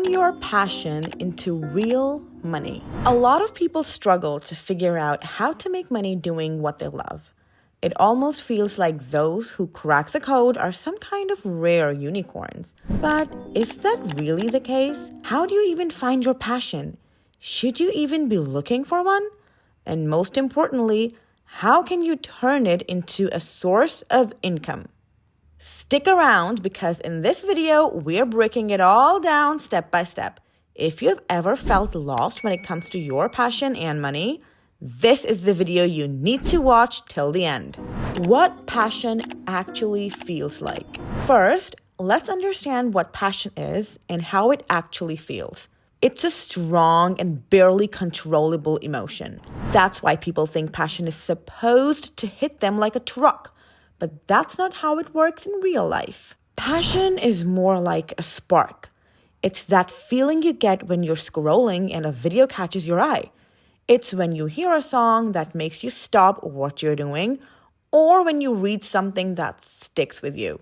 Turn your passion into real money. A lot of people struggle to figure out how to make money doing what they love. It almost feels like those who crack the code are some kind of rare unicorns. But is that really the case? How do you even find your passion? Should you even be looking for one? And most importantly, how can you turn it into a source of income? Stick around because in this video, we're breaking it all down step by step. If you've ever felt lost when it comes to your passion and money, this is the video you need to watch till the end. What passion actually feels like. First, let's understand what passion is and how it actually feels. It's a strong and barely controllable emotion. That's why people think passion is supposed to hit them like a truck. But that's not how it works in real life. Passion is more like a spark. It's that feeling you get when you're scrolling and a video catches your eye. It's when you hear a song that makes you stop what you're doing, or when you read something that sticks with you.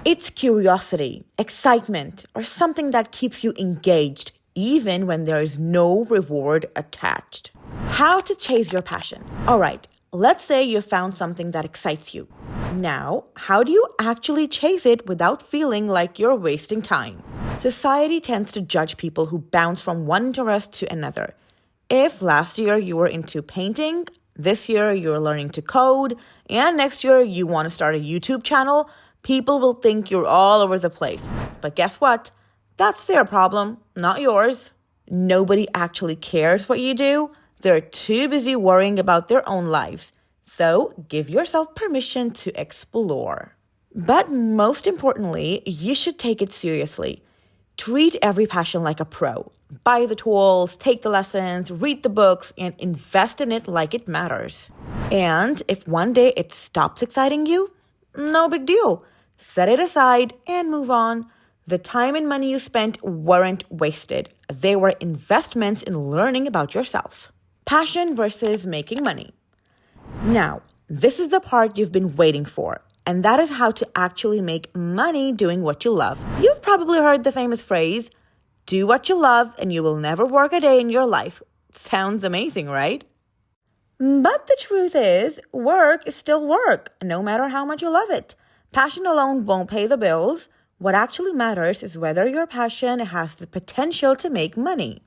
It's curiosity, excitement, or something that keeps you engaged, even when there is no reward attached. How to chase your passion. All right. Let's say you found something that excites you. Now, how do you actually chase it without feeling like you're wasting time? Society tends to judge people who bounce from one interest to another. If last year you were into painting, this year you're learning to code, and next year you want to start a YouTube channel, people will think you're all over the place. But guess what? That's their problem, not yours. Nobody actually cares what you do. They're too busy worrying about their own lives. So give yourself permission to explore. But most importantly, you should take it seriously. Treat every passion like a pro. Buy the tools, take the lessons, read the books, and invest in it like it matters. And if one day it stops exciting you, no big deal. Set it aside and move on. The time and money you spent weren't wasted. They were investments in learning about yourself. Passion versus making money. Now, this is the part you've been waiting for, and that is how to actually make money doing what you love. You've probably heard the famous phrase, do what you love and you will never work a day in your life. Sounds amazing, right? But the truth is, work is still work, no matter how much you love it. Passion alone won't pay the bills. What actually matters is whether your passion has the potential to make money.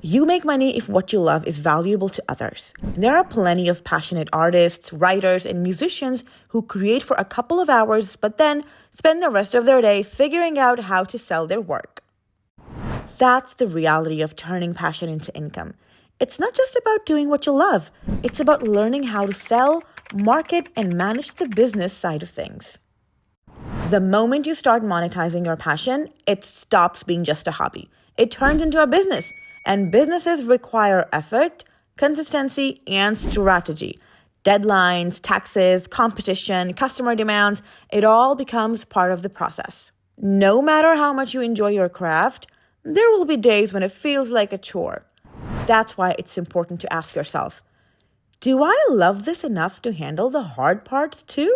You make money if what you love is valuable to others. There are plenty of passionate artists, writers, and musicians who create for a couple of hours but then spend the rest of their day figuring out how to sell their work. That's the reality of turning passion into income. It's not just about doing what you love. It's about learning how to sell, market, and manage the business side of things. The moment you start monetizing your passion, it stops being just a hobby. It turns into a business. And businesses require effort, consistency, and strategy. Deadlines, taxes, competition, customer demands, it all becomes part of the process. No matter how much you enjoy your craft, there will be days when it feels like a chore. That's why it's important to ask yourself, do I love this enough to handle the hard parts too?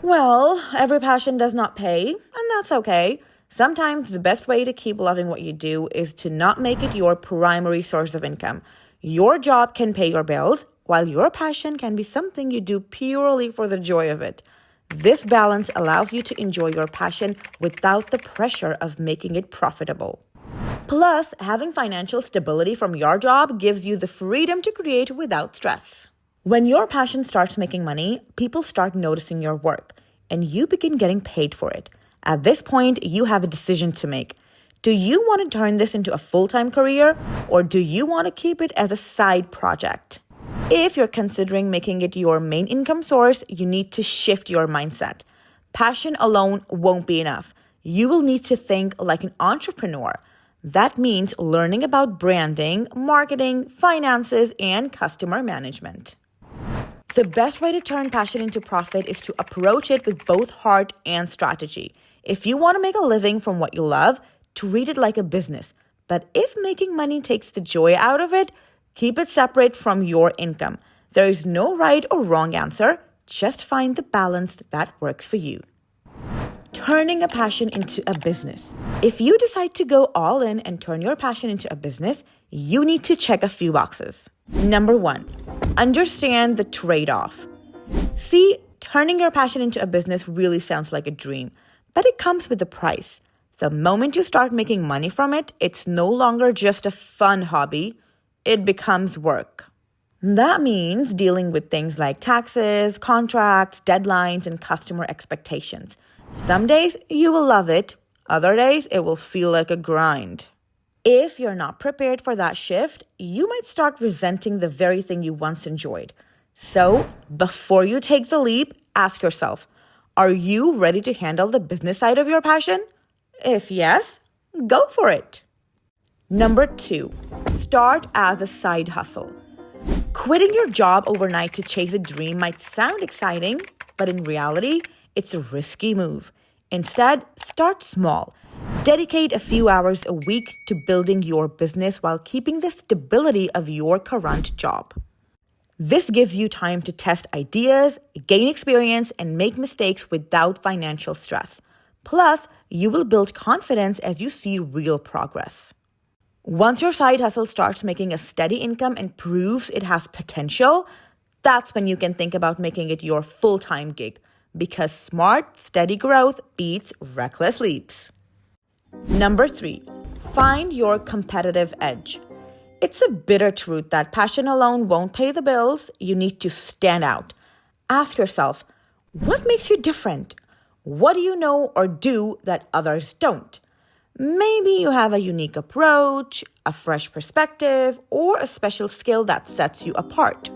Well, every passion does not pay, and that's okay. Sometimes the best way to keep loving what you do is to not make it your primary source of income. Your job can pay your bills, while your passion can be something you do purely for the joy of it. This balance allows you to enjoy your passion without the pressure of making it profitable. Plus, having financial stability from your job gives you the freedom to create without stress. When your passion starts making money, people start noticing your work, and you begin getting paid for it. At this point, you have a decision to make. Do you want to turn this into a full-time career, or do you want to keep it as a side project? If you're considering making it your main income source, you need to shift your mindset. Passion alone won't be enough. You will need to think like an entrepreneur. That means learning about branding, marketing, finances, and customer management. The best way to turn passion into profit is to approach it with both heart and strategy. If you want to make a living from what you love, treat it like a business. But if making money takes the joy out of it, keep it separate from your income. There is no right or wrong answer. Just find the balance that works for you. turning a passion into a business. If you decide to go all in and turn your passion into a business, you need to check a few boxes. Number 1, understand the trade-off. See, turning your passion into a business really sounds like a dream, but it comes with a price. The moment you start making money from it, it's no longer just a fun hobby, it becomes work. That means dealing with things like taxes, contracts, deadlines, and customer expectations. Some days you will love it, other days it will feel like a grind. If you're not prepared for that shift, you might start resenting the very thing you once enjoyed. So, before you take the leap, ask yourself, are you ready to handle the business side of your passion? If yes, go for it. Number 2, start as a side hustle. Quitting your job overnight to chase a dream might sound exciting, but in reality, it's a risky move. Instead, start small. Dedicate a few hours a week to building your business while keeping the stability of your current job. This gives you time to test ideas, gain experience, and make mistakes without financial stress. Plus, you will build confidence as you see real progress. Once your side hustle starts making a steady income and proves it has potential, that's when you can think about making it your full-time gig, because smart, steady growth beats reckless leaps. Number 3, find your competitive edge. It's a bitter truth that passion alone won't pay the bills. You need to stand out. Ask yourself, what makes you different? What do you know or do that others don't? Maybe you have a unique approach, a fresh perspective, or a special skill that sets you apart.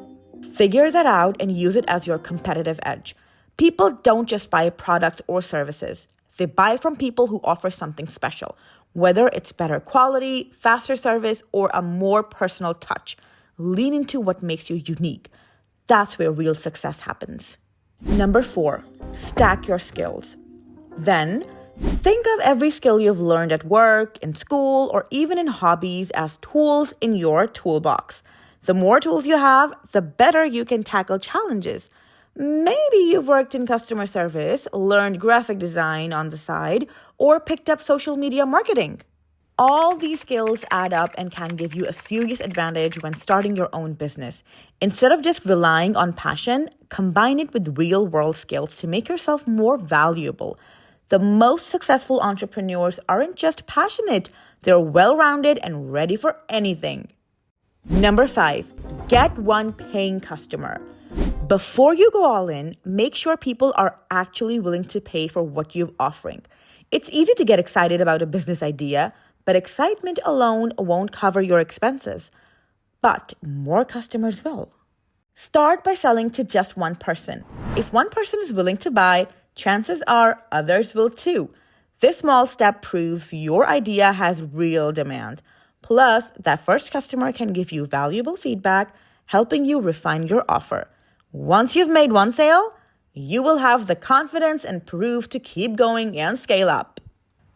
Figure that out and use it as your competitive edge. People don't just buy products or services. They buy from people who offer something special, whether it's better quality, faster service, or a more personal touch. Lean into what makes you unique. That's where real success happens. Number 4, stack your skills. Then, think of every skill you've learned at work, in school, or even in hobbies as tools in your toolbox. The more tools you have, the better you can tackle challenges. Maybe you've worked in customer service, learned graphic design on the side, or picked up social media marketing. All these skills add up and can give you a serious advantage when starting your own business. Instead of just relying on passion, combine it with real-world skills to make yourself more valuable. The most successful entrepreneurs aren't just passionate, they're well-rounded and ready for anything. Number 5, get one paying customer. Before you go all in, make sure people are actually willing to pay for what you're offering. It's easy to get excited about a business idea, but excitement alone won't cover your expenses. But more customers will. Start by selling to just one person. If one person is willing to buy, chances are others will too. This small step proves your idea has real demand. Plus, that first customer can give you valuable feedback, helping you refine your offer. Once you've made one sale, you will have the confidence and proof to keep going and scale up.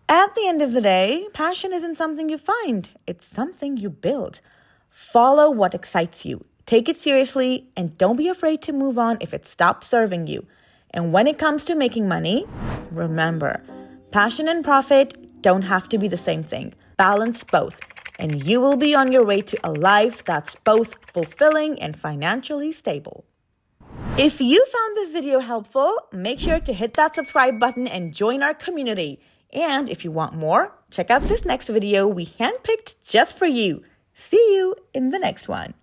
At the end of the day, passion isn't something you find, it's something you build. Follow what excites you, take it seriously, and don't be afraid to move on if it stops serving you. And when it comes to making money, remember, passion and profit don't have to be the same thing. Balance both, and you will be on your way to a life that's both fulfilling and financially stable. If you found this video helpful, make sure to hit that subscribe button and join our community. And if you want more, check out this next video we handpicked just for you. See you in the next one.